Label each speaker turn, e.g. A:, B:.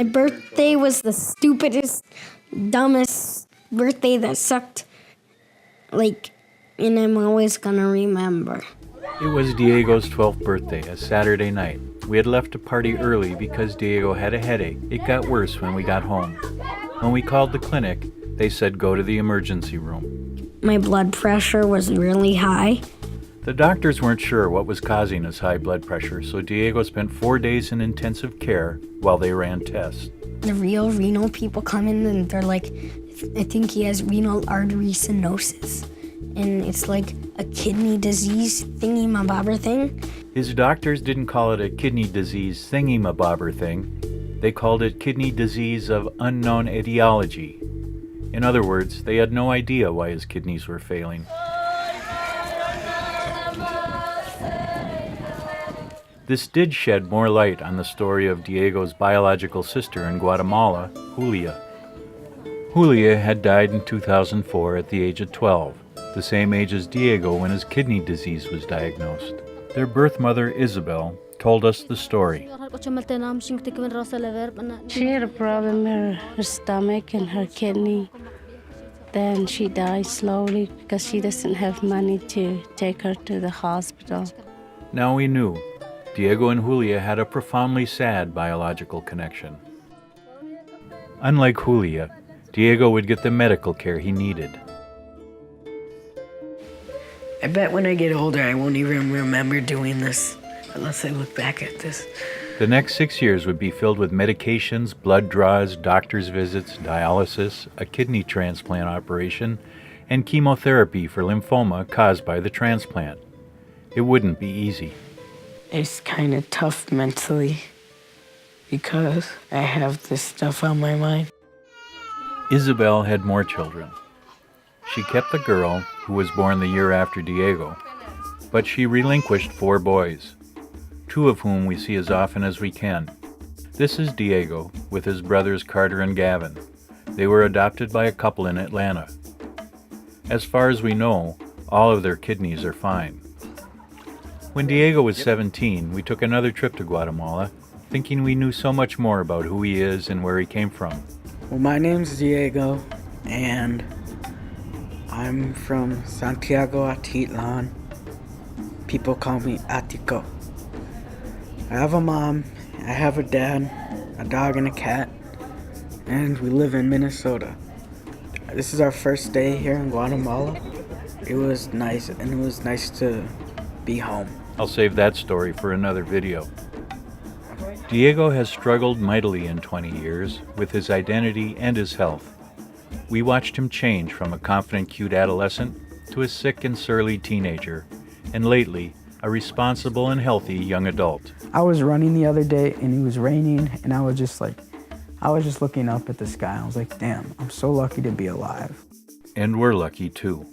A: My birthday was the stupidest, dumbest birthday that sucked, and I'm always gonna remember.
B: It was Diego's 12th birthday, a Saturday night. We had left to party early because Diego had a headache. It got worse when we got home. When we called the clinic, they said go to the emergency room.
A: My blood pressure was really high.
B: The doctors weren't sure what was causing his high blood pressure, so Diego spent 4 days in intensive care while they ran tests.
A: The real renal people come in and they're like, I think he has renal artery stenosis. And it's like a kidney disease thingy-mabobber thing.
B: His doctors didn't call it a kidney disease thingy-mabobber thing. They called it kidney disease of unknown etiology. In other words, they had no idea why his kidneys were failing. This did shed more light on the story of Diego's biological sister in Guatemala, Julia. Julia had died in 2004 at the age of 12, the same age as Diego when his kidney disease was diagnosed. Their birth mother, Isabel, told us the story.
C: She had a problem in her stomach and her kidney. Then she died slowly because she doesn't have money to take her to the hospital.
B: Now we knew. Diego and Julia had a profoundly sad biological connection. Unlike Julia, Diego would get the medical care he needed.
D: I bet when I get older I won't even remember doing this unless I look back at this.
B: The next 6 years would be filled with medications, blood draws, doctor's visits, dialysis, a kidney transplant operation, and chemotherapy for lymphoma caused by the transplant. It wouldn't be easy.
D: It's kind of tough mentally because I have this stuff on my mind.
B: Isabel had more children. She kept the girl, who was born the year after Diego, but she relinquished 4 boys, 2 of whom we see as often as we can. This is Diego with his brothers Carter and Gavin. They were adopted by a couple in Atlanta. As far as we know, all of their kidneys are fine. When Diego was 17, we took another trip to Guatemala, thinking we knew so much more about who he is and where he came from.
D: Well, my name's Diego, and I'm from Santiago Atitlan. People call me Atico. I have a mom, I have a dad, a dog and a cat, and we live in Minnesota. This is our first day here in Guatemala. It was nice, and it was nice to be home.
B: I'll save that story for another video. Diego has struggled mightily in 20 years with his identity and his health. We watched him change from a confident, cute adolescent to a sick and surly teenager, and lately, a responsible and healthy young adult.
E: I was running the other day and it was raining, and I was just looking up at the sky. I was like, damn, I'm so lucky to be alive.
B: And we're lucky too.